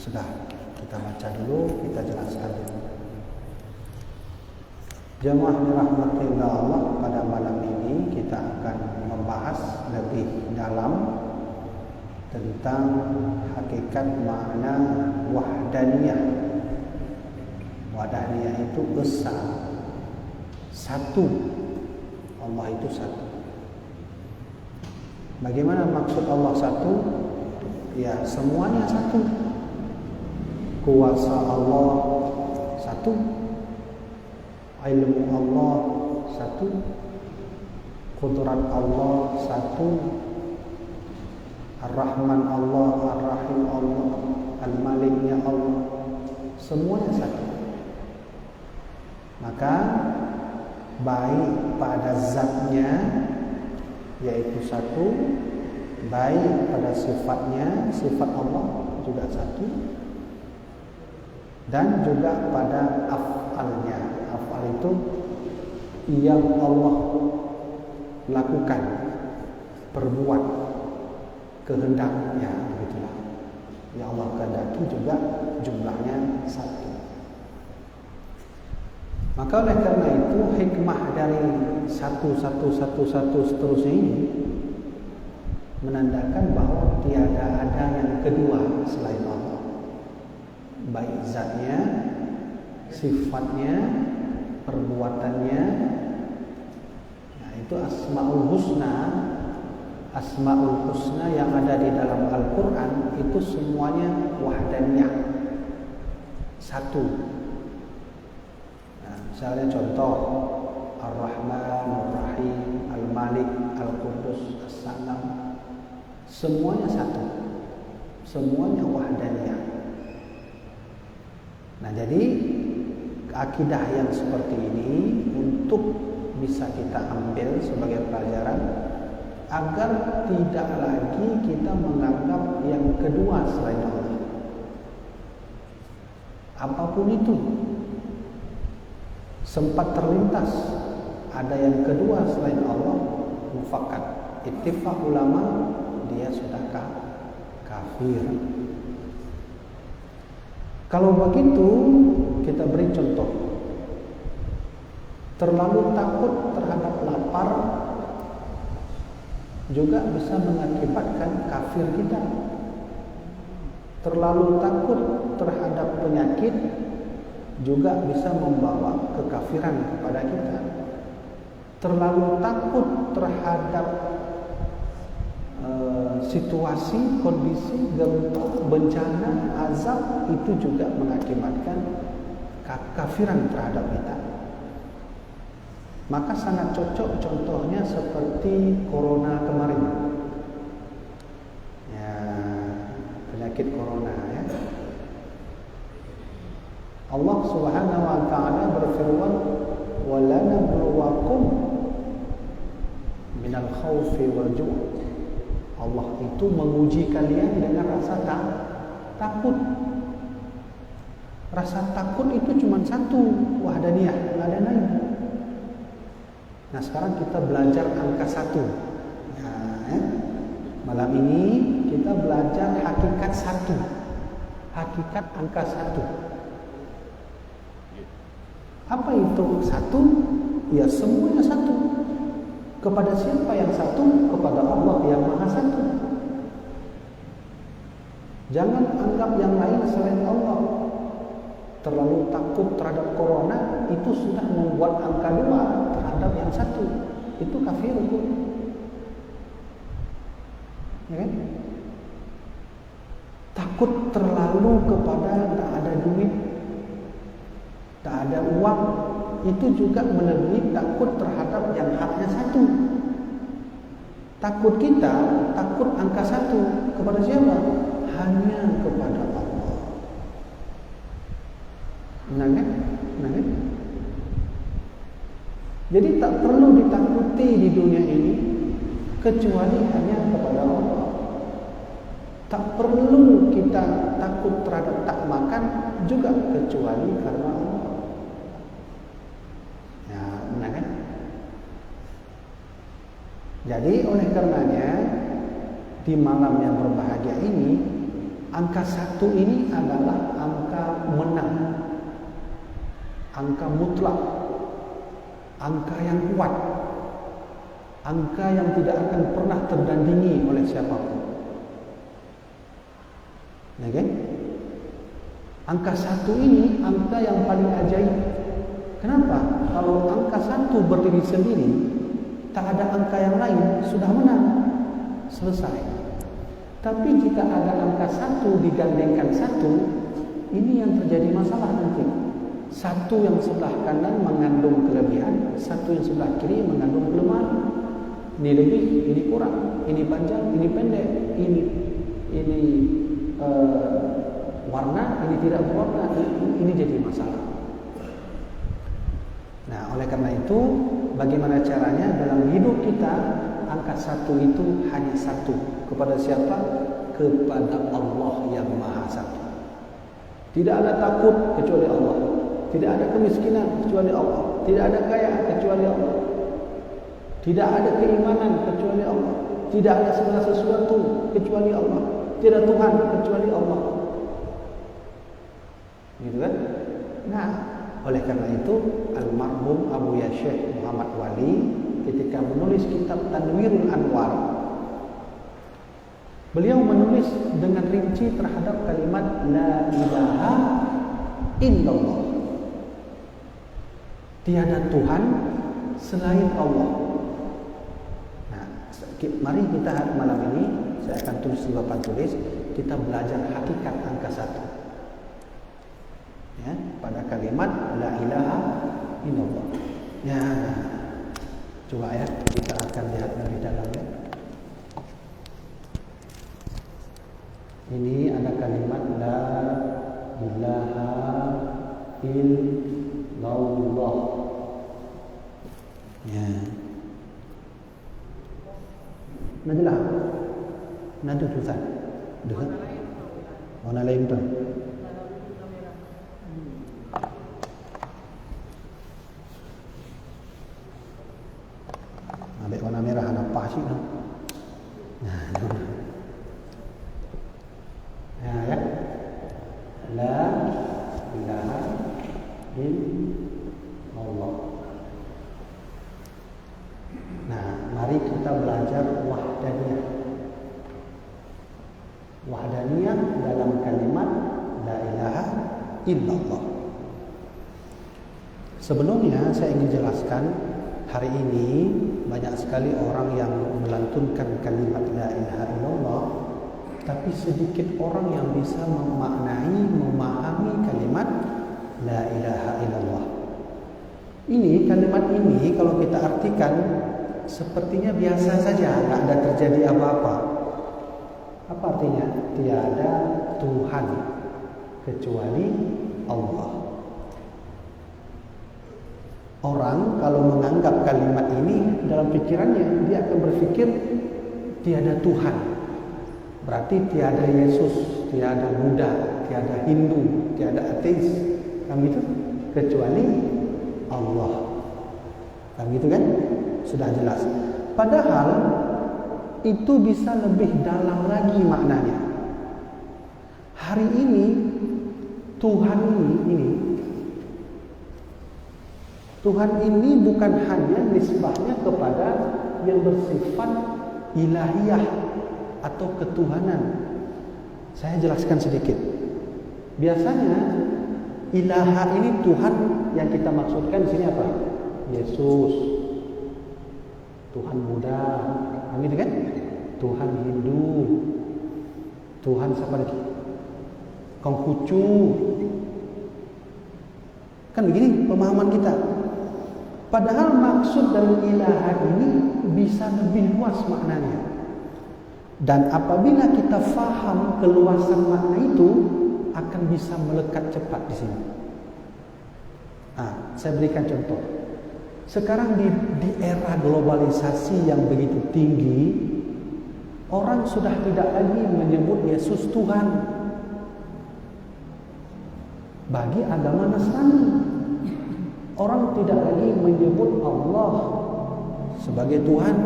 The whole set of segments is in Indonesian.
sudah kita baca dulu, kita jelaskan dulu. Jemaah dirahmati Allah, pada malam ini kita akan membahas lebih dalam tentang hakikat makna wahdaniyah. Wahdaniyah itu esa, satu. Allah itu satu. Bagaimana maksud Allah satu? Ya, semuanya satu. Kuasa Allah satu, ilmu Allah satu, kudrat Allah satu, Ar-Rahman Allah, Ar-Rahim Allah, Al-Maliknya Allah, semuanya satu. Maka baik pada zatnya yaitu satu, baik pada sifatnya, sifat Allah juga satu, dan juga pada af'alnya. Af'al itu yang Allah lakukan, perbuat, kehendaknya, begitulah. Yang Allah kehendaki juga jumlahnya satu. Maka oleh karena itu hikmah dari satu seterusnya ini menandakan bahwa tiada ada yang kedua selain Allah, baik zatnya, sifatnya, perbuatannya. Nah, itu asmaul husna yang ada di dalam Al-Quran itu semuanya wahdaniyah, satu. Nah, misalnya contoh Ar-Rahman, Ar-Rahim, Al-Malik, Al-Qudus, As-Salam, semuanya satu, semuanya wahdaniyah. Nah, jadi akidah yang seperti ini untuk bisa kita ambil sebagai pelajaran agar tidak lagi kita menganggap yang kedua selain Allah. Apapun itu, sempat terlintas ada yang kedua selain Allah, mufakat, ittifaq ulama, dia sudah kafir. Kalau begitu, kita beri contoh. Terlalu takut terhadap lapar juga bisa mengakibatkan kafir kita. Terlalu takut terhadap penyakit juga bisa membawa kekafiran kepada kita. Terlalu takut terhadap situasi, kondisi, gempa, bencana, azab, itu juga mengakibatkan kekafiran terhadap kita. Maka sangat cocok contohnya seperti corona kemarin. Ya, penyakit corona ya. Allah Subhanahu wa taala berfirman, "Wa lanabluwakum minal khaufi wal ju'." Allah itu menguji kalian dengan rasa takut. Rasa takut itu cuma satu, wahdaniyah, nggak ada lain. Nah, sekarang kita belajar angka satu. Nah, malam ini kita belajar hakikat satu, hakikat angka satu. Apa itu satu? Ya, semuanya satu. Kepada siapa yang satu? Kepada Allah yang Maha Satu. Jangan anggap yang lain selain Allah. Terlalu takut terhadap corona itu sudah membuat angka dua terhadap yang satu. Itu kafir hukum. Ya kan? Takut terlalu kepada tak ada duit, tak ada uang, itu juga melebihi takut terhadap yang haknya satu. Takut kita, takut angka satu kepada siapa? Hanya kepada Allah. Nah, kan? Jadi tak perlu ditakuti di dunia ini kecuali hanya kepada Allah. Tak perlu kita takut terhadap tak makan juga kecuali karena Allah. Ya, benar kan? Jadi oleh karenanya di malam yang berbahagia ini Angka 1 ini adalah angka menang, angka mutlak, angka yang kuat, angka yang tidak akan pernah tertandingi oleh siapapun. Okay? Angka 1 ini angka yang paling ajaib. Kenapa? Kalau angka 1 berdiri sendiri, tak ada angka yang lain, sudah menang, selesai. Tapi jika ada angka 1 digandengkan 1, ini yang terjadi masalah nanti. 1 yang sebelah kanan mengandung kelebihan, 1 yang sebelah kiri mengandung kelemahan. Ini lebih, ini kurang, ini panjang, ini pendek, ini warna, ini tidak berwarna, ini jadi masalah. Nah, oleh karena itu, bagaimana caranya dalam hidup kita, angka 1 itu hanya 1. Kepada siapa? Kepada Allah yang Maha Satu. Tidak ada takut kecuali Allah. Tidak ada kemiskinan kecuali Allah. Tidak ada kaya kecuali Allah. Tidak ada keimanan kecuali Allah. Tidak ada segala sesuatu kecuali Allah. Tidak Tuhan kecuali Allah. Gitu kan? Nah, oleh karena itu almarhum Abu Syekh Muhammad Wali ketika menulis kitab Tanwirul Anwar, beliau menulis dengan rinci terhadap kalimat la ilaha illallah. Tiada Tuhan selain Allah. Nah, mari kita malam ini, saya akan tulis di papan tulis, kita belajar hakikat angka 1. Ya, pada kalimat la ilaha illallah. Ya, coba ya, kita akan lihat lebih dalamnya. Ini ada kalimat la ilaha illallah. Ya. Najilah. Nadu tulisan. Dengar. Warna lain tu. Ambil warna merah, nampak sih tu. Nah, ya. La ilaha illallah. Nah, mari kita belajar wahdaniyah. Wahdaniyah dalam kalimat la ilaha illallah. Sebelumnya saya ingin jelaskan, hari ini banyak sekali orang yang melantunkan kalimat la ilaha illallah, tapi sedikit orang yang bisa memaknai, memahami kalimat la ilaha illallah. Ini kalimat ini kalau kita artikan sepertinya biasa saja, tidak ada terjadi apa-apa. Apa artinya? Tiada Tuhan kecuali Allah. Orang kalau menganggap kalimat ini dalam pikirannya, dia akan berpikir tiada Tuhan. Berarti tiada Yesus, tiada Buddha, tiada Hindu, tiada ateis, kan gitu? Kecuali Allah. Kan gitu kan? Sudah jelas. Padahal itu bisa lebih dalam lagi maknanya. Hari ini Tuhan ini bukan hanya nisbahnya kepada yang bersifat ilahiyah atau ketuhanan. Saya jelaskan sedikit. Biasanya ilaha ini Tuhan yang kita maksudkan di sini apa? Yesus, Tuhan Buddha, gitu kan? Tuhan Hindu, Tuhan siapa lagi? Konghucu. Kan begini pemahaman kita. Padahal maksud dari ilaha ini bisa lebih luas maknanya. Dan apabila kita faham keluasan makna itu, akan bisa melekat cepat di sini. Saya berikan contoh. Sekarang di era globalisasi yang begitu tinggi, orang sudah tidak lagi menyebut Yesus Tuhan. Bagi agama Nasrani, orang tidak lagi menyebut Allah sebagai Tuhan.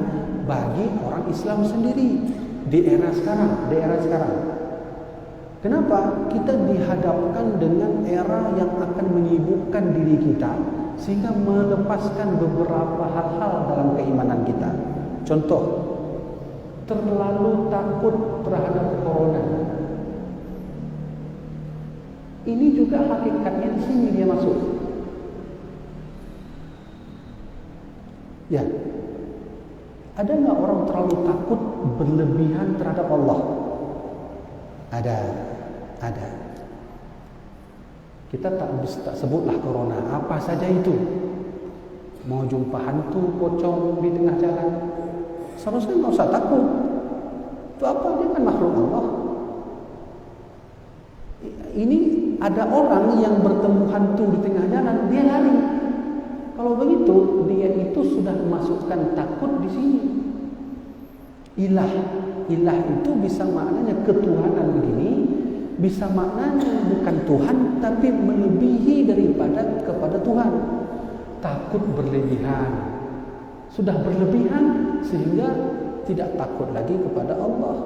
Bagi orang Islam sendiri di era sekarang, Kenapa? Kita dihadapkan dengan era yang akan menyibukkan diri kita sehingga melepaskan beberapa hal-hal dalam keimanan kita. Contoh, terlalu takut terhadap corona. Ini juga hakikatnya di sini dia masuk. Ya, ada nggak orang terlalu takut berlebihan terhadap Allah? Ada. Kita tak sebutlah corona, apa saja itu. Mau jumpa hantu pocong di tengah jalan, seharusnya nggak usah takut. Itu apa? Dia kan makhluk Allah. Ini ada orang yang bertemu hantu di tengah jalan, dia lari. Kalau begitu, dia itu sudah memasukkan takut di sini. Ilah itu bisa maknanya ketuhanan begini, bisa maknanya bukan Tuhan tapi melebihi daripada kepada Tuhan. Takut berlebihan, sudah berlebihan sehingga tidak takut lagi kepada Allah.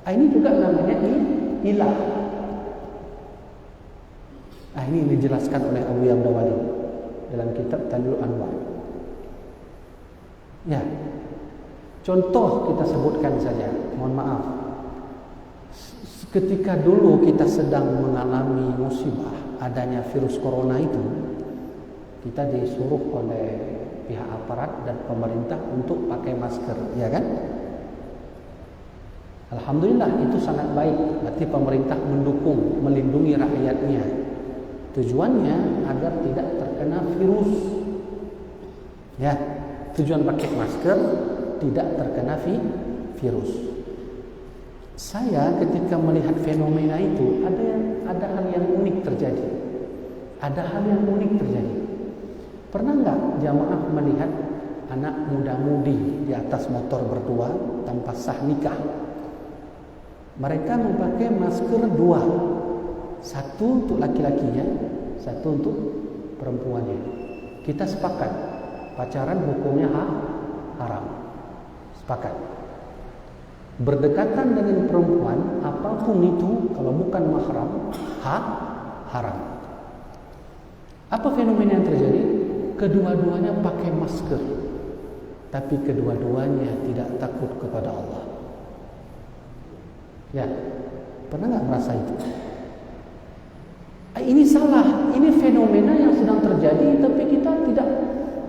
Ini juga namanya ilah. Ini dijelaskan oleh Abu Yamdawali dalam kitab Tanwirul Anwar. Ya, contoh kita sebutkan saja. Mohon maaf. Ketika dulu kita sedang mengalami musibah adanya virus corona itu, kita disuruh oleh pihak aparat dan pemerintah untuk pakai masker, ya kan? Alhamdulillah itu sangat baik. Berarti pemerintah mendukung, melindungi rakyatnya. Tujuannya agar tidak terkena virus. Ya, tujuan pakai masker tidak terkena virus. Saya ketika melihat fenomena itu ada hal yang unik terjadi. Pernah nggak jamaah melihat anak muda-mudi di atas motor berdua tanpa sah nikah? Mereka memakai masker dua. Satu untuk laki-lakinya, satu untuk perempuannya. Kita sepakat, pacaran hukumnya haram. Sepakat. Berdekatan dengan perempuan, apapun itu, kalau bukan mahram, haram. Apa fenomena yang terjadi? Kedua-duanya pakai masker, tapi kedua-duanya tidak takut kepada Allah. Ya, pernah nggak merasa itu? Ini salah, ini fenomena yang sedang terjadi, tapi kita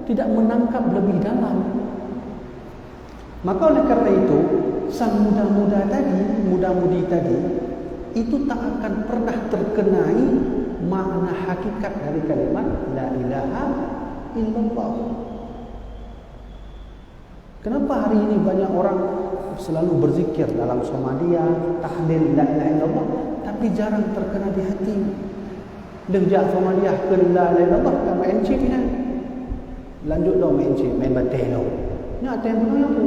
tidak menangkap lebih dalam. Maka oleh karena itu, sang muda-mudi tadi, itu tak akan pernah terkenai makna hakikat dari kalimat La ilaha illallah. Kenapa hari ini banyak orang selalu berzikir dalam somadiyah, tahlil La ilaha illallah, tapi jarang terkena di hati? Lejak somadiyah ke La ilaha illallah, kan main chip kan? Lanjut dong main chip, main batelo. Ini ada yang benar tu.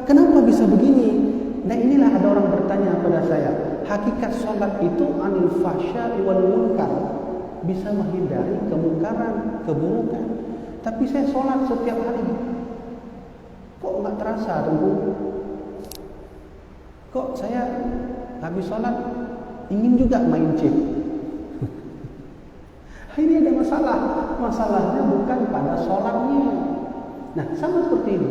Kenapa bisa begini? Dan inilah ada orang bertanya kepada saya, hakikat solat itu anil fahsya'i wal munkar, bisa menghindari kemungkaran, keburukan. Tapi saya solat setiap hari, kok enggak terasa tunggu? Kok saya habis solat ingin juga main chip? Ini ada masalah. Masalahnya bukan pada solatnya. Nah, sama seperti ini.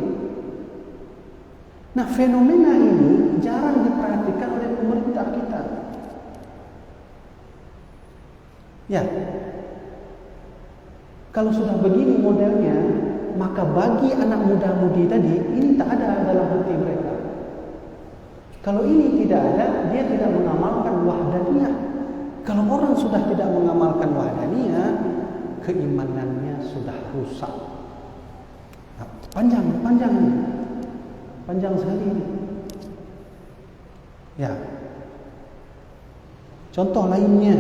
Nah, fenomena ini jarang diperhatikan oleh pemerintah kita. Ya, kalau sudah begini modelnya, maka bagi anak muda-mudi tadi, ini tak ada dalam hati mereka. Kalau ini tidak ada, dia tidak mengamalkan wahdaniyah. Kalau orang sudah tidak mengamalkan wahdaniyah, keimanannya sudah rusak. Nah, panjang sekali ini. Ya. Contoh lainnya,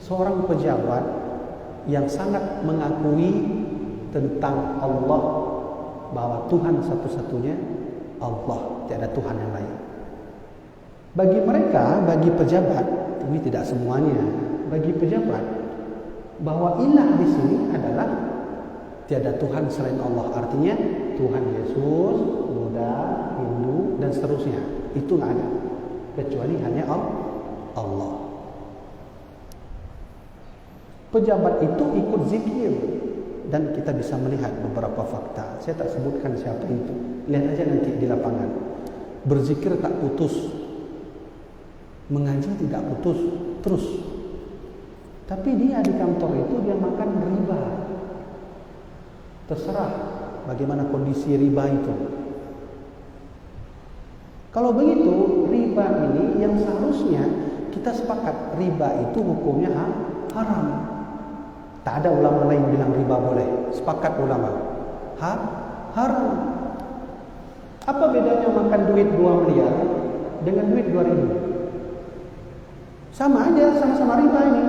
seorang pejabat yang sangat mengakui tentang Allah, bahwa Tuhan satu-satunya Allah, tiada Tuhan yang lain. Bagi mereka, bagi pejabat, ini tidak semuanya, bagi pejabat, bahwa ilah di sini adalah tiada Tuhan selain Allah. Artinya Tuhan Yesus, Buddha, Hindu, dan seterusnya. Itu nggak ada, kecuali hanya Allah. Pejabat itu ikut zikir, dan kita bisa melihat beberapa fakta. Saya tak sebutkan siapa itu, lihat aja nanti di lapangan. Berzikir tak putus, mengaji tidak putus terus. Tapi dia di kantor itu dia makan riba. Terserah bagaimana kondisi riba itu. Kalau begitu, riba ini yang seharusnya kita sepakat, riba itu hukumnya haram. Tak ada ulama lain bilang riba boleh. Sepakat ulama, haram. Apa bedanya makan duit 2 miliar dengan duit 2.000? Sama aja, sama-sama riba ini.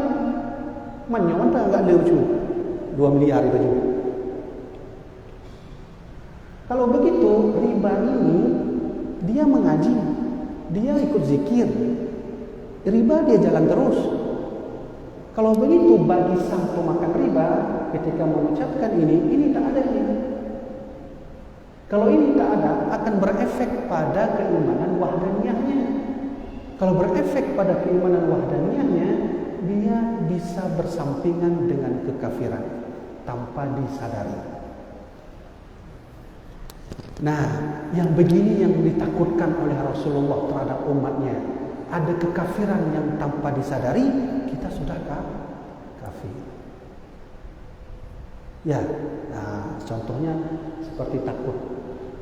Manyawan tak enggak lucu 2 miliar itu juga. Kalau begitu, riba ini dia mengaji, dia ikut zikir, riba dia jalan terus. Kalau begitu, bagi sang pemakan riba, ketika mengucapkan ini tak ada ini. Kalau ini tak ada, akan berefek pada keimanan wahdaniyahnya. Kalau berefek pada keimanan wahdaniyahnya, dia bisa bersampingan dengan kekafiran tanpa disadari. Nah, yang begini yang ditakutkan oleh Rasulullah terhadap umatnya. Ada kekafiran yang tanpa disadari, kita sudah kafir. Ya, nah, contohnya seperti takut.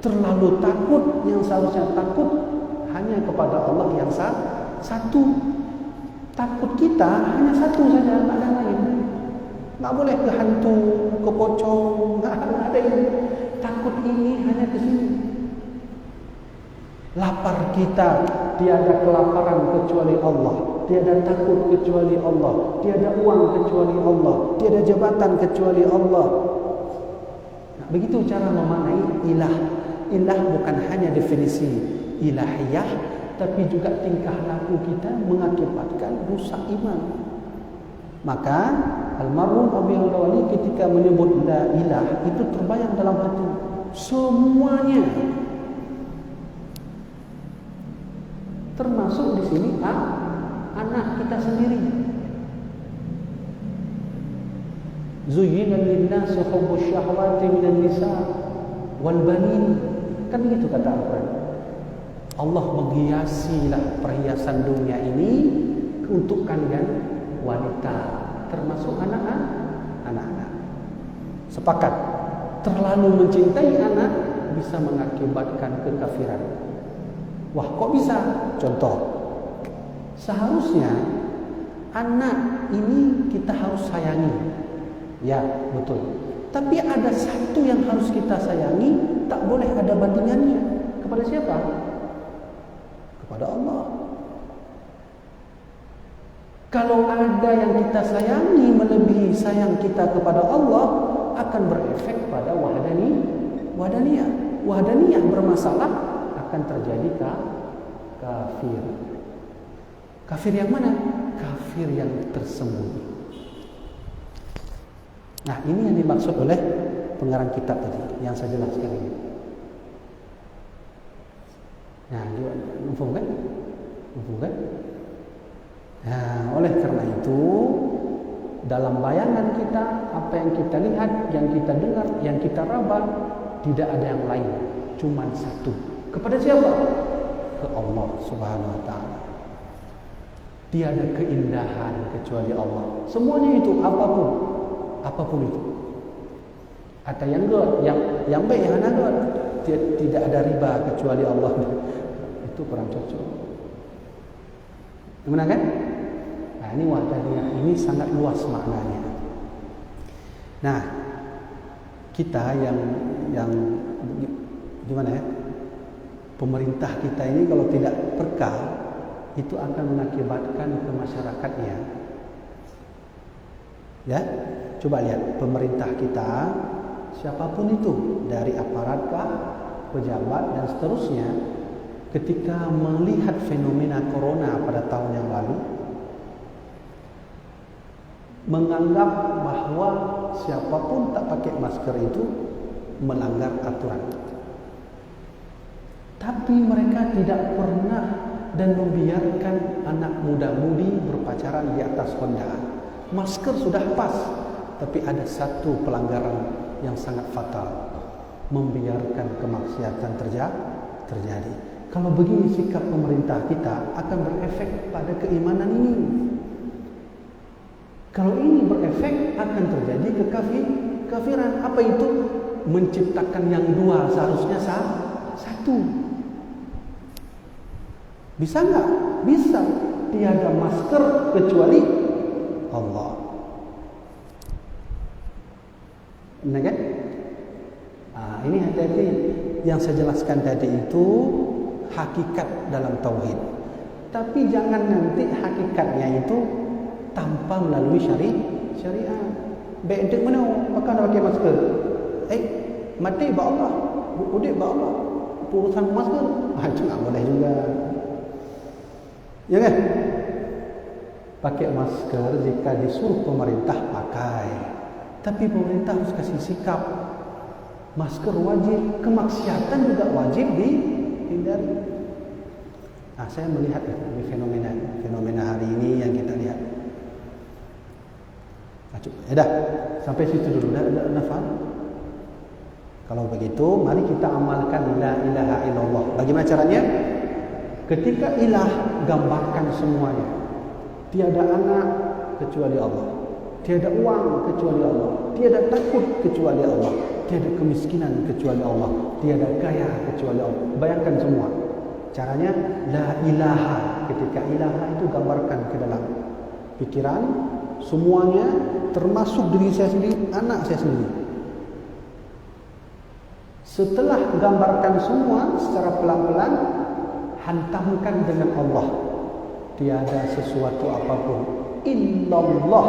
Terlalu takut, yang seharusnya takut hanya kepada Allah yang satu. Takut kita hanya satu saja, tak ada lain. Tak boleh ke hantu, ke pocong, tak ada ini. Takut ini hanya ke sini. Lapar kita, tiada kelaparan kecuali Allah, tiada takut kecuali Allah, tiada uang kecuali Allah, tiada jabatan kecuali Allah. Nah, begitu cara memaknai ilah. Ilah bukan hanya definisi ilahiyah, tapi juga tingkah laku kita mengakibatkan rusak iman. Maka almarhum Abi Al-Ghazali ketika menyebut la ilah, itu terbayang dalam hati semuanya. Termasuk di sini anak kita sendiri. Zuyyina lin-nasi hubbus syahawati minan nisa wal banin. Kan begitu kata Al-Quran. Allah menghiasilah perhiasan dunia ini untuk kalian wanita, termasuk anak-anak. Sepakat, terlalu mencintai anak bisa mengakibatkan kekafiran. Wah, kok bisa? Contoh, seharusnya anak ini kita harus sayangi. Ya, betul. Tapi ada satu yang harus kita sayangi, tak boleh ada bandingannya. Kepada siapa? Kepada Allah. Kalau ada yang kita sayangi melebihi sayang kita kepada Allah, akan berefek pada wahdaniyah. Wahdaniyah bermasalah, akan terjadi kafir. Kafir yang mana? Kafir yang tersembunyi. Nah, ini yang dimaksud oleh pengarang kitab tadi yang saya jelaskan ini. Nah, mufhum kan? Nah, oleh karena itu, dalam bayangan kita, apa yang kita lihat, yang kita dengar, yang kita raba, tidak ada yang lain, cuma satu. Kepada siapa? Ke Allah Subhanahu wa taala. Tiada keindahan kecuali Allah. Semuanya itu apapun itu. Ada yang good, yang baik, yang good. Tidak ada riba kecuali Allah. Itu kurang cocok. Gimana kan? Nah, ini wahdaniyah, ini sangat luas maknanya. Nah, kita yang gimana ya? Pemerintah kita ini kalau tidak peka, itu akan mengakibatkan ke masyarakatnya. Ya, coba lihat pemerintah kita, siapapun itu, dari aparat kah, pejabat dan seterusnya, ketika melihat fenomena corona pada tahun yang lalu, menganggap bahwa siapapun tak pakai masker itu melanggar aturan. Tapi mereka tidak pernah dan membiarkan anak muda-mudi berpacaran di atas Honda. Masker sudah pas, tapi ada satu pelanggaran yang sangat fatal, membiarkan kemaksiatan terjadi. Kalau begini sikap pemerintah kita akan berefek pada keimanan ini. Kalau ini berefek akan terjadi kekafiran. Apa itu? Menciptakan yang dua, seharusnya satu. Bisa enggak? Bisa. Tiada masker kecuali Allah. Benar kan? Ini hati-hati. Yang saya jelaskan tadi itu hakikat dalam tauhid. Tapi jangan nanti hakikatnya itu tanpa melalui syariat. Bedek mana? Maka nak pakai masker. Mati ba Allah, udik ba Allah. Urusan masker, itu tak boleh juga. Ya kan? Pakai masker jika disuruh pemerintah pakai. Tapi pemerintah harus kasih sikap. Masker wajib, kemaksiatan juga wajib dihindari. Saya melihat ini fenomena hari ini yang kita lihat. Dah, sampai situ dulu. Dah faham? Kalau begitu, mari kita amalkan la ilaha illallah. Bagaimana caranya? Ketika ilah, gambarkan semuanya. Tiada anak kecuali Allah. Tiada uang kecuali Allah. Tiada takut kecuali Allah. Tiada kemiskinan kecuali Allah. Tiada kaya kecuali Allah. Bayangkan semua. Caranya la ilaha. Ketika ilaha itu gambarkan ke dalam pikiran semuanya, termasuk diri saya sendiri, anak saya sendiri. Setelah gambarkan semua secara pelan-pelan, hantamkan dengan Allah. Tiada sesuatu apapun illallah.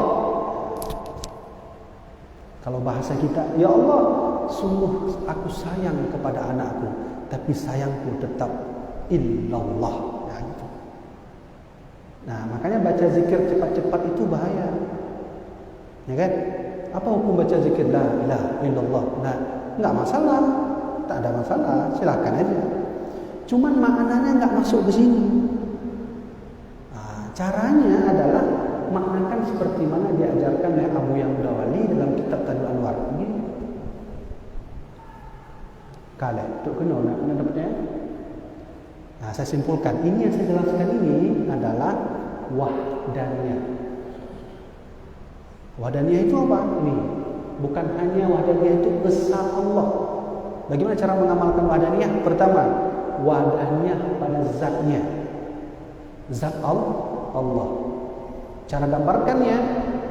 Kalau bahasa kita, ya Allah, sungguh aku sayang kepada anakku, tapi sayangku tetap illallah. Gitu. Makanya baca zikir cepat-cepat itu bahaya. Ya kan? Apa hukum baca zikir la ilaha illallah? Enggak masalah. Tak ada masalah, silakan aja. Cuman maknanya enggak masuk ke sini. Caranya adalah maknakan seperti mana diajarkan oleh Abu Ya'la Wali dalam kitab Tadul Anwar. Begini. Kalau tu kena dapatnya. Saya simpulkan, ini yang saya jelaskan ini adalah wahdaniyah. Wahdaniyah itu apa? Ini bukan hanya wahdaniyah itu besar Allah. Bagaimana cara mengamalkan wahdaniyah? Pertama, wahdaniyah pada zatnya. Zat Allah. Cara gambarkannya,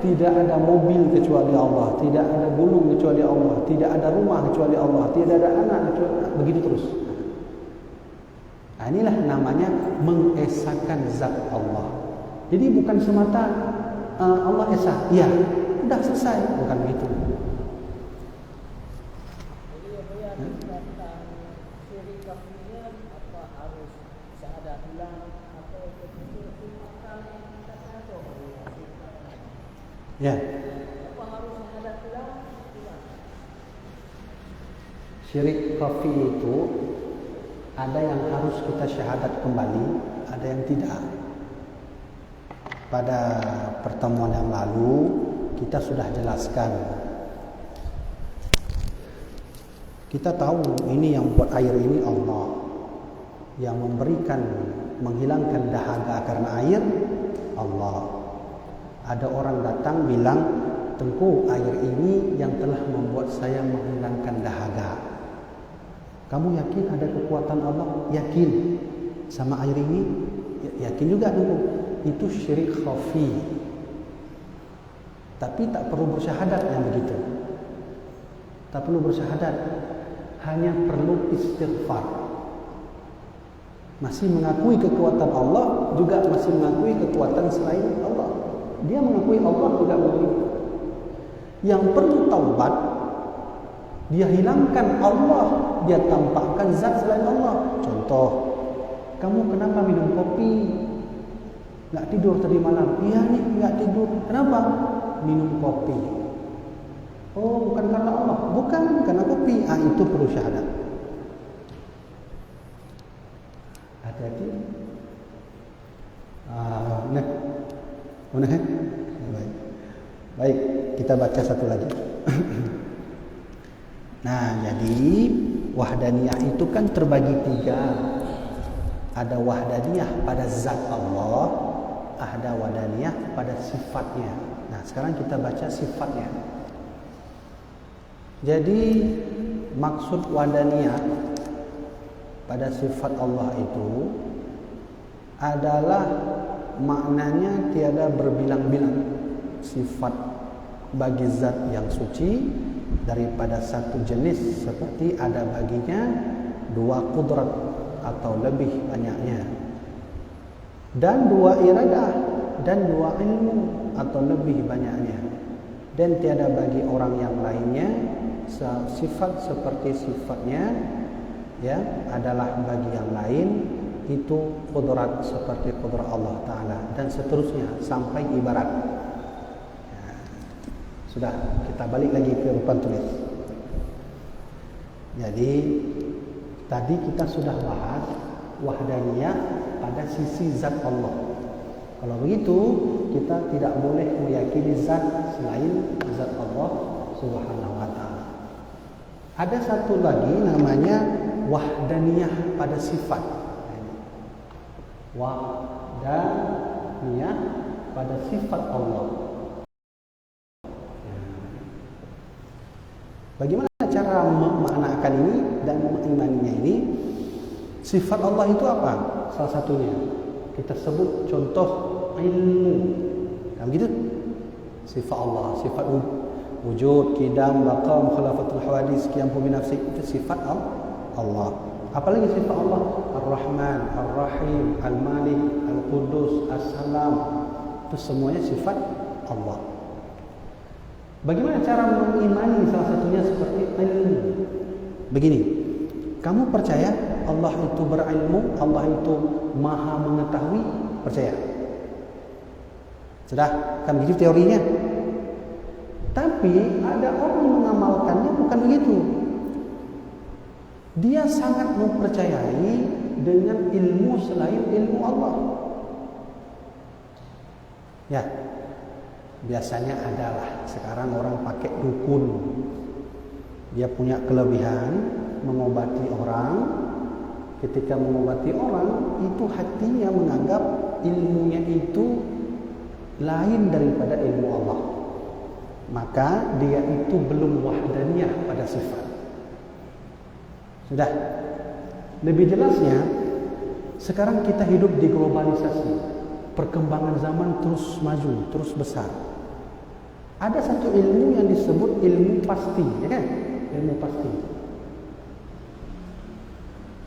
tidak ada mobil kecuali Allah, tidak ada gunung kecuali Allah, tidak ada rumah kecuali Allah, tidak ada anak kecuali Allah. Begitu terus. Inilah namanya mengesahkan zat Allah. Jadi bukan semata Allah esa, ya, sudah selesai, bukan begitu. Ya. Syirik khafi itu ada yang harus kita syahadat kembali, ada yang tidak. Pada pertemuan yang lalu kita sudah jelaskan. Kita tahu ini yang buat air ini Allah, yang memberikan, menghilangkan dahaga karena air Allah. Ada orang datang bilang, Tengku, air ini yang telah membuat saya menghilangkan dahaga. Kamu yakin ada kekuatan Allah? Yakin. Sama air ini? Yakin juga Tengku. Itu syirik khafi. Tapi tak perlu bersyahadat yang begitu. Tak perlu bersyahadat. Hanya perlu istighfar. Masih mengakui kekuatan Allah, juga masih mengakui kekuatan selain Allah. Dia mengakui Allah juga begitu. Yang perlu taubat, dia hilangkan Allah, dia tampakkan zat selain Allah. Contoh, kamu kenapa minum kopi? Enggak tidur tadi malam? Iya nih, enggak tidur. Kenapa? Minum kopi. Oh, bukan karena Allah, bukan karena kopi. Itu perlu syahadat. hati-hati. Nah, mana? Baik, kita baca satu lagi. Nah, jadi wahdaniyah itu kan terbagi tiga. Ada wahdaniyah pada zat Allah, ada wahdaniyah pada sifatnya. Nah, sekarang kita baca sifatnya. Jadi maksud wahdaniyah pada sifat Allah itu adalah maknanya tiada berbilang-bilang sifat bagi zat yang suci daripada satu jenis, seperti ada baginya dua kudrat atau lebih banyaknya, dan dua iradah dan dua ilmu atau lebih banyaknya, dan tiada bagi orang yang lainnya sifat seperti sifatnya, ya, adalah bagi yang lain itu kudrat seperti kudrat Allah Ta'ala, dan seterusnya sampai ibarat. Sudah, kita balik lagi ke rupan tulis. Jadi tadi kita sudah bahas wahdaniyah pada sisi zat Allah. Kalau begitu, kita tidak boleh meyakini zat selain zat Allah Subhanahu wa Ta'ala. Ada satu lagi namanya wahdaniyah pada sifat. Wahdaniyah pada sifat Allah. Bagaimana cara memaknakan ini dan mengimaninya ini? Sifat Allah itu apa? Salah satunya kita sebut contoh ilmu. Kan begitu? Sifat Allah, sifat wujud, qidam, baqa, mukhalafatul hawadis, qiyam bi nafsi, itu sifat Allah. Apalagi sifat Allah? Ar-Rahman, Ar-Rahim, Al-Malik, Al-Qudus, As-Salam. Itu semuanya sifat Allah. Bagaimana cara mengimani salah satunya seperti ilmu? Begini, kamu percaya Allah itu berilmu, Allah itu maha mengetahui, percaya? Sudah, kan begitu teorinya. Tapi ada orang mengamalkannya bukan begitu. Dia sangat mempercayai dengan ilmu selain ilmu Allah. Ya. Biasanya adalah sekarang orang pakai dukun. Dia punya kelebihan mengobati orang. Ketika mengobati orang, itu hatinya menganggap ilmunya itu lain daripada ilmu Allah. Maka dia itu belum wahdaniyah pada sifat. Sudah. Lebih jelasnya, sekarang kita hidup di globalisasi. Perkembangan zaman terus maju, terus besar. Ada satu ilmu yang disebut ilmu pasti, ya kan? Ilmu pasti.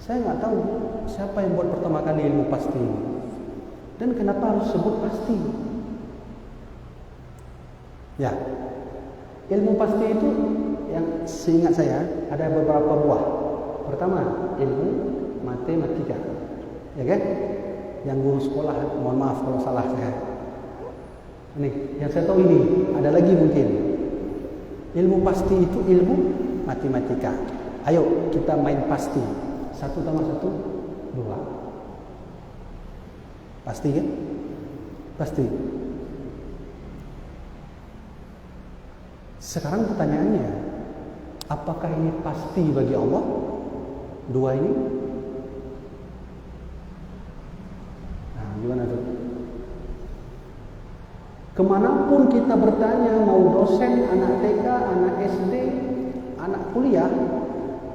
Saya nggak tahu siapa yang buat pertama kali ilmu pasti dan kenapa harus sebut pasti. Ya, ilmu pasti itu yang seingat saya ada beberapa buah. Pertama, ilmu matematika, ya kan? Yang guru sekolah, mohon maaf kalau salah saya. Ini, yang saya tahu ini, ada lagi mungkin. Ilmu pasti itu ilmu matematika. Ayo kita main pasti. 1 tambah 1, 2. Pasti kan? Pasti. Sekarang pertanyaannya, apakah ini pasti bagi Allah? 2 ini? Nah, gimana tuh? Kemanapun kita bertanya, mau dosen, anak TK, anak SD, anak kuliah,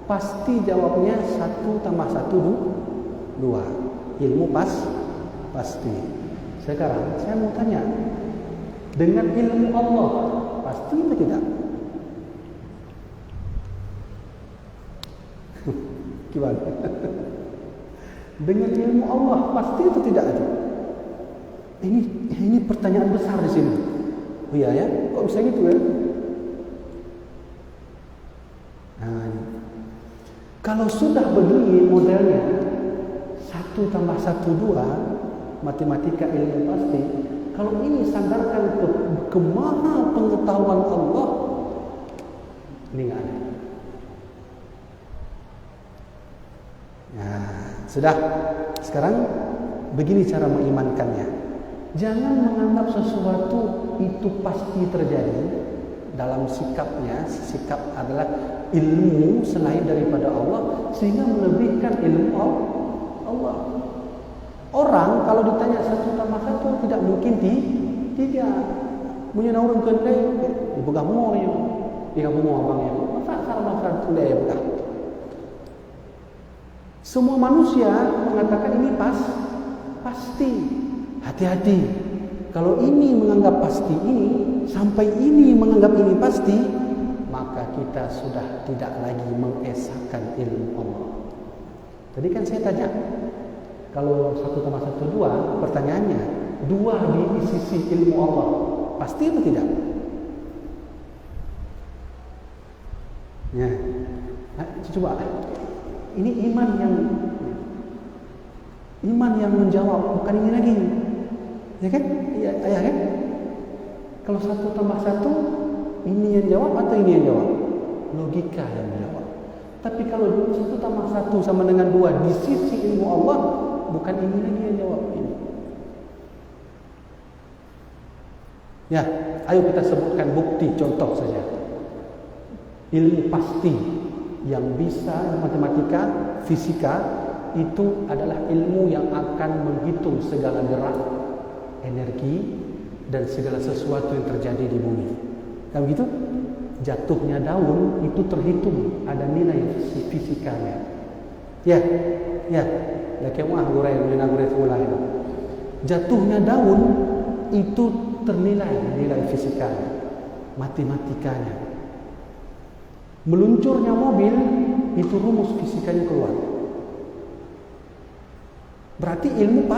pasti jawabnya 1 tambah 1, 2. Ilmu pasti. Sekarang saya mau tanya, dengan ilmu Allah pasti atau tidak? Gimana? Dengan ilmu Allah pasti atau tidak? Ini pertanyaan besar di sini. Oh iya ya, kok bisa gitu ya? Nah, kalau sudah begini modelnya 1 tambah 1, 2, matematika ilmu pasti. Kalau ini sandarkan ke maha pengetahuan Allah, ini nggak ada. Nah, sudah. Sekarang begini cara mengimankannya. Jangan menganggap sesuatu itu pasti terjadi dalam sikapnya. Sikap adalah ilmu selain daripada Allah, sehingga melebihkan ilmu Allah. Orang kalau ditanya satu tambah satu tidak mungkin tidak. Punya orang kendai, ibu kamu yang dia kamu abangnya. Masa salah tu dia bukan. Semua manusia mengatakan ini pasti. Hati-hati. Kalau ini menganggap pasti ini, sampai ini menganggap ini pasti, maka kita sudah tidak lagi mengesahkan ilmu Allah. Tadi kan saya tanya, kalau 1 tambah 1 2, pertanyaannya, 2 di sisi ilmu Allah, pasti atau tidak? Ya, coba. Ini iman yang menjawab, bukan ini lagi, ya kan? Ya kan? Kalau 1 tambah 1, ini yang jawab atau ini yang jawab? Logika yang menjawab. Tapi kalau 1 tambah 1 sama dengan 2 di sisi ilmu Allah, bukan ini lagi yang jawab, ini. Ya, ayo kita sebutkan bukti contoh saja. Ilmu pasti yang bisa matematika, fisika, itu adalah ilmu yang akan menghitung segala gerak, energi, dan segala sesuatu yang terjadi di bumi. Kan begitu? Jatuhnya daun itu terhitung, ada nilai fisikanya. Ya. Lakemah gurai semula itu. Jatuhnya daun itu ternilai nilai fisikanya, matematikanya. Meluncurnya mobil itu rumus fisikanya keluar. Berarti ilmu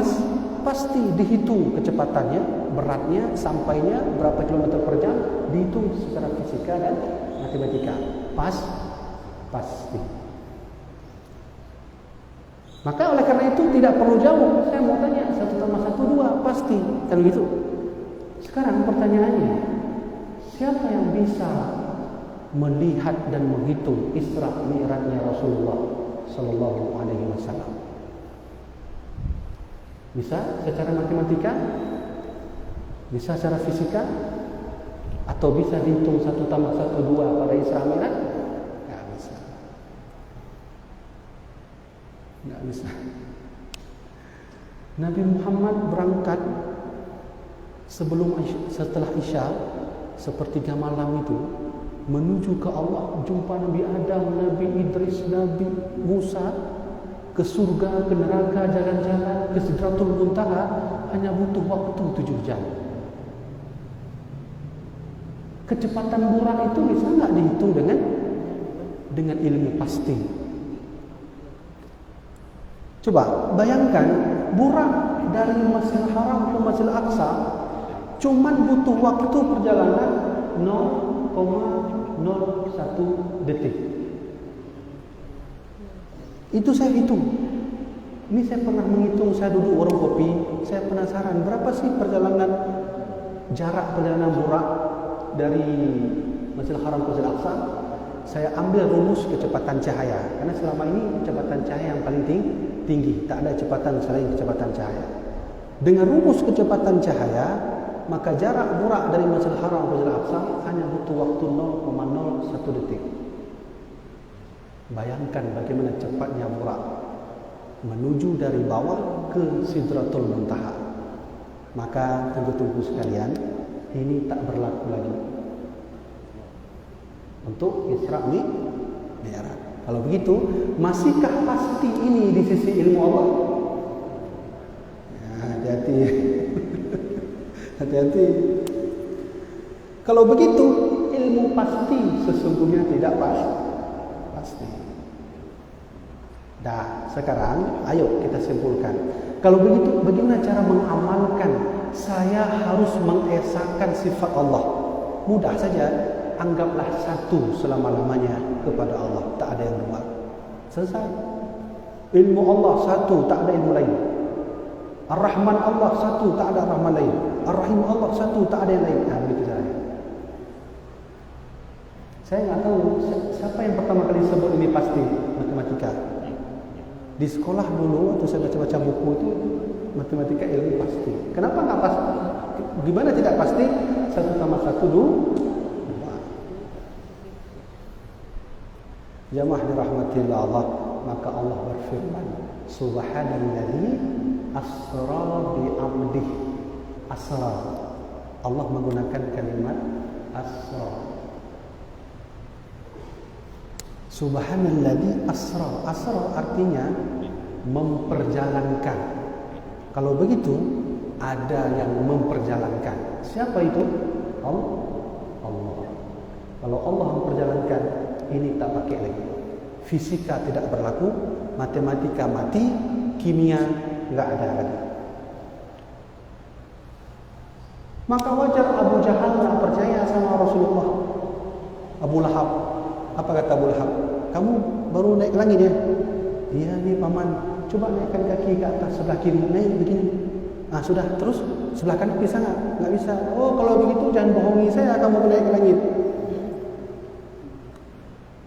pasti dihitung kecepatannya, beratnya, sampainya berapa kilometer per jam, dihitung secara fisika dan matematika. Pasti. Maka oleh karena itu tidak perlu jauh. Saya mau tanya 1 tambah 1 2 pasti kan gitu. Sekarang pertanyaannya, siapa yang bisa melihat dan menghitung Isra Mi'rajnya Rasulullah sallallahu alaihi wasallam? Bisa secara matematika? Bisa secara fisika? Atau bisa dihitung 1 tambah 1 2 pada Isra Mi'raj? Enggak bisa. Nabi Muhammad berangkat setelah Isya, sepertiga malam itu, menuju ke Allah, jumpa Nabi Adam, Nabi Idris, Nabi Musa, ke surga, ke neraka, jalan-jalan, ke Sidratul Muntaha, hanya butuh waktu 7 jam. Kecepatan burak itu bisa nggak dihitung dengan ilmu pasti? Coba bayangkan, burak dari Masjidil Haram ke Masjidil Aqsa cuman butuh waktu perjalanan 0,01 detik. Itu saya hitung. Ini saya pernah menghitung, saya duduk warung kopi, saya penasaran berapa sih jarak perjalanan burak dari Masjidil Haram ke Masjidil Aqsa. Saya ambil rumus kecepatan cahaya, karena selama ini kecepatan cahaya yang paling tinggi, tak ada kecepatan selain kecepatan cahaya. Dengan rumus kecepatan cahaya, maka jarak burak dari Masjidil Haram ke Masjidil Aqsa hanya butuh waktu 0,01 detik. Bayangkan bagaimana cepatnya burak menuju dari bawah ke Sidratul Muntaha. Maka tunggu-tunggu sekalian, ini tak berlaku lagi untuk Isra Mi'raj. Kalau begitu, masihkah pasti ini di sisi ilmu Allah? Ya, hati-hati. Hati-hati. Kalau begitu, ilmu pasti sesungguhnya tidak pasti. Dah, sekarang ayo kita simpulkan. Kalau begitu, bagaimana cara mengamalkan? Saya harus mengesahkan sifat Allah. Mudah saja. Anggaplah satu selama-lamanya kepada Allah, tak ada yang dua. Selesai. Ilmu Allah satu, tak ada ilmu lain. Ar-Rahman Allah satu, tak ada Ar-Rahman lain. Ar-Rahim Allah satu, tak ada yang lain. Begitu saja. Saya nggak tahu siapa yang pertama kali sebut ini pasti matematika. Di sekolah dulu waktu saya baca-baca buku itu matematika ilmu pasti. Kenapa nggak pasti? Gimana tidak pasti? 1 tambah 1 2. Jamaah dirahmatillah Allah, maka Allah berfirman, Subhanalladzi asra bi 'abdih. Asra. Allah menggunakan kalimat asra. Subhanalladzi asra. Asra artinya memperjalankan. Kalau begitu ada yang memperjalankan. Siapa itu? Allah. Kalau Allah memperjalankan, ini tak pakai lagi. Fisika tidak berlaku, matematika mati, kimia enggak ada lagi. Maka wajar Abu Jahal tak percaya sama Rasulullah. Abu Lahab, apa kata Abu Lahab? Kamu baru naik langit ya? Iya nih paman, coba naikkan kaki ke atas sebelah kiri, naik begini. Sudah, terus sebelah kanan bisa nggak? Nggak bisa. Oh kalau begitu jangan bohongi saya, kamu naik ke langit.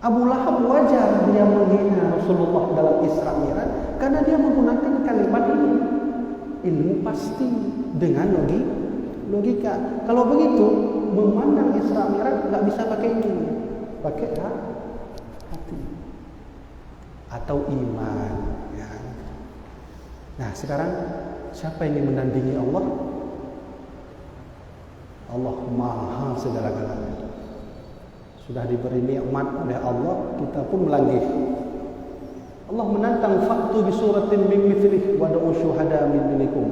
Abu Lahab wajar dia menghina Rasulullah dalam Isra Mi'raj karena dia menggunakan kalimat ini, ilmu pasti dengan logika. Kalau begitu memandang Isra Mi'raj nggak bisa pakai ini, pakai hati atau iman. Ya. Nah sekarang siapa yang menandingi Allah? Allah Maha segala-galanya. Sudah diberi nikmat oleh Allah, kita pun melangih. Allah menantang, fa'tu bi suratin min mithlih wad'u syuhada min dunikum.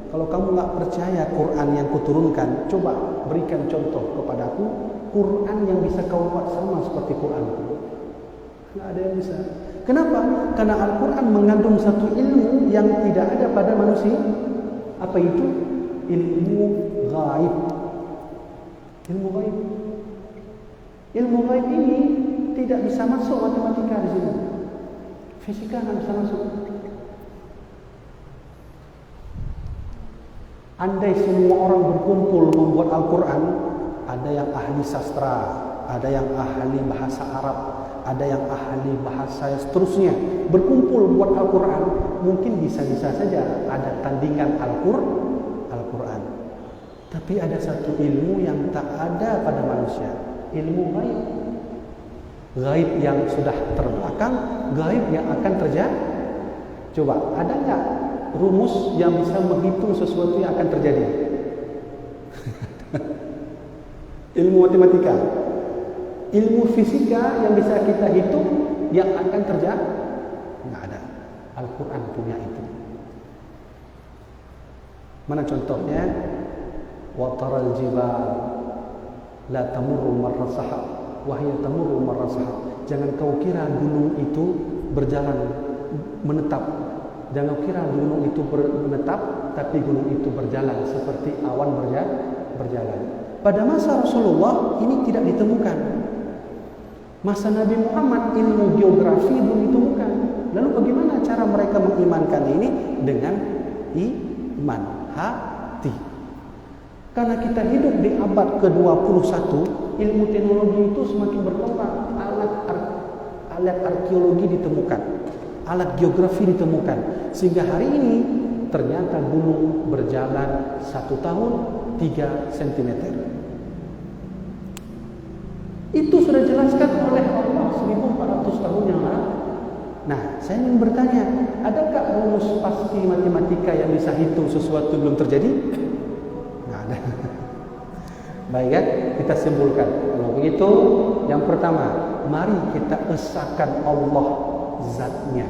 Kalau kamu enggak percaya Quran yang kuturunkan, coba berikan contoh kepadaku Quran yang bisa kau buat sama seperti Quranku. Enggak ada yang bisa. Kenapa? Karena Al-Quran mengandung satu ilmu yang tidak ada pada manusia. Apa itu? Ilmu gaib. Ilmu gaib. Ilmu gaib ini tidak bisa masuk matematika di sini. Fisika tidak bisa masuk. Andai semua orang berkumpul membuat Al-Quran, ada yang ahli sastra, ada yang ahli bahasa Arab, ada yang ahli bahasa seterusnya, berkumpul buat Al-Quran, mungkin bisa-bisa saja ada tandingan Al-Quran. Tapi ada satu ilmu yang tak ada pada manusia, ilmu gaib. Gaib yang sudah terbelakang, gaib yang akan terjadi. Coba, ada enggak rumus yang bisa menghitung sesuatu yang akan terjadi? Ilmu matematika, ilmu fisika yang bisa kita hitung yang akan terjadi? Enggak ada. Al-Quran punya itu. Mana contohnya? Wa taral jibal la tamurru marra sahab wa hiya tamurru marra sahab. Jangan kau kira gunung itu berjalan menetap. Jangan kira gunung itu menetap, tapi gunung itu berjalan seperti awan berjalan. Pada masa Rasulullah ini tidak ditemukan. Masa Nabi Muhammad ilmu geografi belum ditemukan. Lalu bagaimana cara mereka mengimankan ini? Dengan iman hati. Karena kita hidup di abad ke-21, ilmu teknologi itu semakin berkembang. Alat arkeologi ditemukan, alat geografi ditemukan, sehingga hari ini ternyata gunung berjalan 1 tahun 3 cm. Itu sudah jelaskan oleh Allah 1400 tahun yang lalu. Nah, saya ingin bertanya, adakah rumus pasti matematika yang bisa hitung sesuatu belum terjadi? Nggak ada. Baik kan? Kita simpulkan. Kalau begitu, yang pertama, mari kita esahkan Allah zatnya.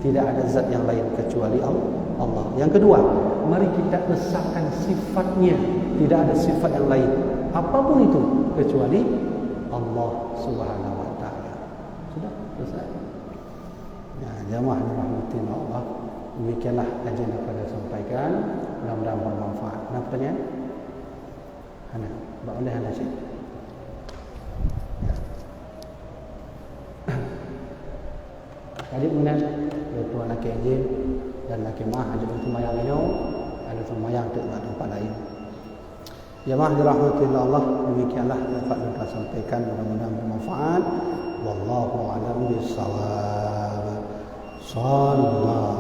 Tidak ada zat yang lain kecuali Allah. Yang kedua, mari kita esahkan sifatnya. Tidak ada sifat yang lain apapun itu kecuali Allah Subhanahu wa taala. Sudah selesai. Ya, jamaah dirahmati Allah. Demikianlah kajian yang pada sampaikan. Mudah-mudahan bermanfaat. Ada pertanyaan? Ana, boleh Ana sih. Ya. Tadi kemudian yaitu anak kejin dan laki mah ada sembahyang ini, ada sembahyang tidak tempat lain. Jamaah dirahmatillah Allah, demikianlah dapat kita sampaikan, mudah-mudahan bermanfaat. Wallahu a'lam bishawab. Sallallahu